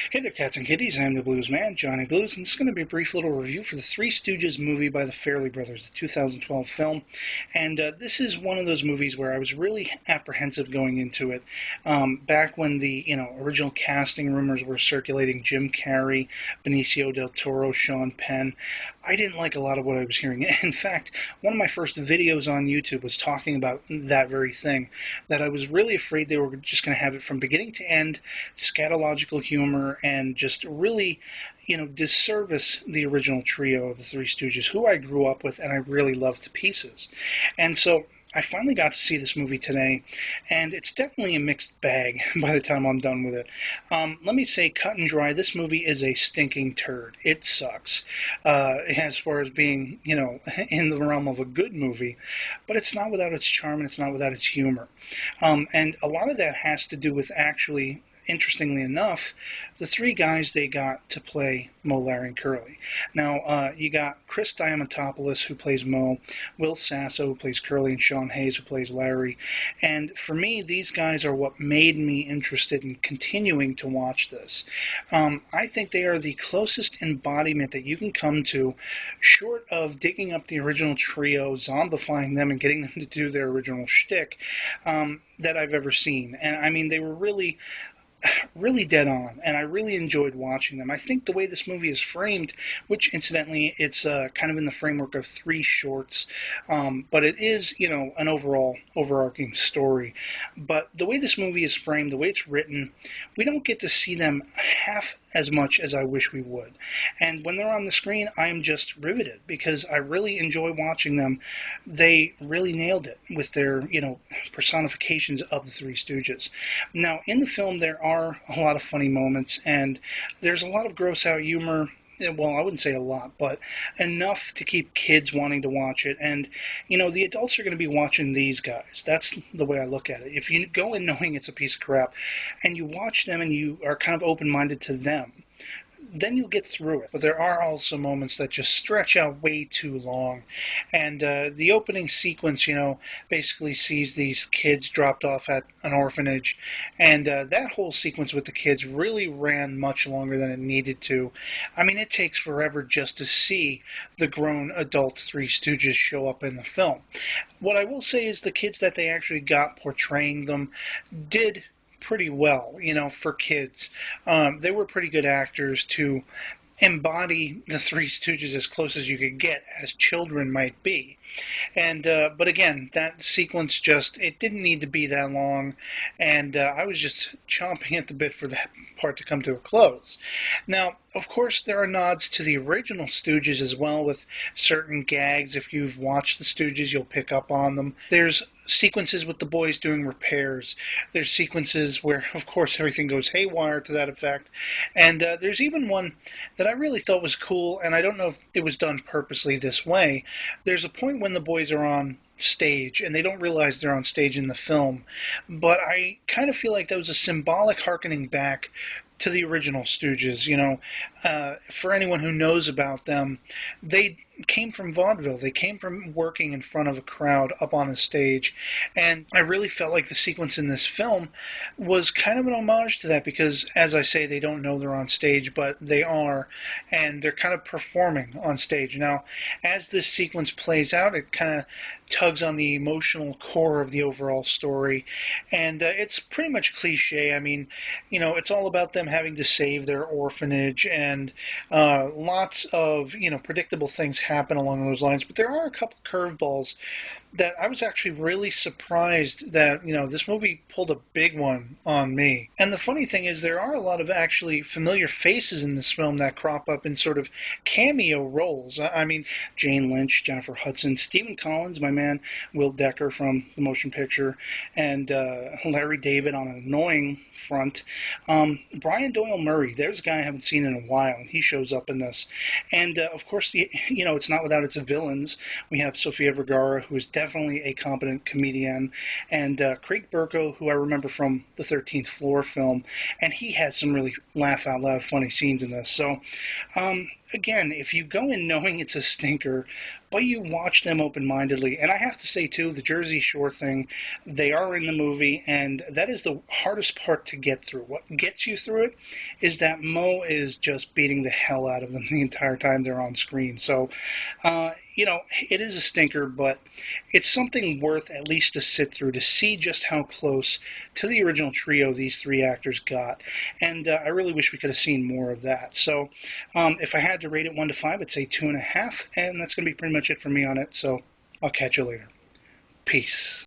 Hey there, cats and kitties. I'm the Blues Man, Johnny Blues, and this is going to be a brief little review for the Three Stooges movie by the Farrelly brothers, the 2012 film. And this is one of those movies where I was really apprehensive going into it. Back when the original casting rumors were circulating, Jim Carrey, Benicio del Toro, Sean Penn, I didn't like a lot of what I was hearing. In fact, one of my first videos on YouTube was talking about that very thing, that I was really afraid they were just going to have it from beginning to end, scatological humor, and just really, disservice the original trio of the Three Stooges, who I grew up with and I really loved to pieces. And so I finally got to see this movie today, and it's definitely a mixed bag by the time I'm done with it. Let me say, cut and dry, this movie is a stinking turd. It sucks, as far as being, in the realm of a good movie, but it's not without its charm and it's not without its humor. And a lot of that has to do with actually, interestingly enough, the three guys they got to play Moe, Larry, and Curly. Now, you got Chris Diamantopoulos, who plays Moe, Will Sasso, who plays Curly, and Sean Hayes, who plays Larry. And for me, these guys are what made me interested in continuing to watch this. I think they are the closest embodiment that you can come to, short of digging up the original trio, zombifying them, and getting them to do their original shtick, that I've ever seen. And I mean, they were really dead on, and I really enjoyed watching them. I think the way this movie is framed, which incidentally it's kind of in the framework of three shorts, but it is, an overall overarching story. But the way this movie is framed, the way it's written, we don't get to see them half as much as I wish we would. And when they're on the screen, I am just riveted because I really enjoy watching them. They really nailed it with their, personifications of the Three Stooges. Now, in the film, there are a lot of funny moments, and there's a lot of gross out humor. Well, I wouldn't say a lot, but enough to keep kids wanting to watch it. And, the adults are going to be watching these guys. That's the way I look at it. If you go in knowing it's a piece of crap, and you watch them and you are kind of open-minded to them, then you'll get through it. But there are also moments that just stretch out way too long. And the opening sequence, basically sees these kids dropped off at an orphanage. And that whole sequence with the kids really ran much longer than it needed to. I mean, it takes forever just to see the grown adult Three Stooges show up in the film. What I will say is the kids that they actually got portraying them did pretty well, for kids. They were pretty good actors to embody the Three Stooges as close as you could get as children might be. And but again, that sequence it didn't need to be that long, and I was just chomping at the bit for that part to come to a close. Now, of course, there are nods to the original Stooges as well, with certain gags. If you've watched the Stooges, you'll pick up on them. There's sequences with the boys doing repairs. There's sequences where, of course, everything goes haywire to that effect. And there's even one that I really thought was cool, and I don't know if it was done purposely this way. There's a point when the boys are on stage, and they don't realize they're on stage in the film, but I kind of feel like that was a symbolic harkening back to the original Stooges. For anyone who knows about them, they came from vaudeville. They came from working in front of a crowd up on a stage, and I really felt like the sequence in this film was kind of an homage to that because, as I say, they don't know they're on stage, but they are, and they're kind of performing on stage. Now, as this sequence plays out, it kind of tugs on the emotional core of the overall story, and it's pretty much cliche. I mean, it's all about them having to save their orphanage, and lots of, predictable things happen along those lines, but there are a couple curveballs that I was actually really surprised that, this movie pulled a big one on me. And the funny thing is there are a lot of actually familiar faces in this film that crop up in sort of cameo roles. I mean, Jane Lynch, Jennifer Hudson, Stephen Collins, my man Will Decker from the motion picture, and Larry David on an annoying front. Brian Doyle-Murray, there's a guy I haven't seen in a while, and he shows up in this. And, of course, it's not without its villains. We have Sofia Vergara, who is definitely a competent comedian, and Craig Burko, who I remember from the 13th Floor film, and he has some really laugh-out-loud funny scenes in this. So, again, if you go in knowing it's a stinker, but you watch them open-mindedly, and I have to say too, the Jersey Shore thing, they are in the movie, and that is the hardest part to get through. What gets you through it is that Mo is just beating the hell out of them the entire time they're on screen. So, it is a stinker, but it's something worth at least to sit through to see just how close to the original trio these three actors got. And I really wish we could have seen more of that. So, if I had to rate it 1 to 5, I'd say 2.5, and that's going to be pretty much it for me on it. So, I'll catch you later. Peace.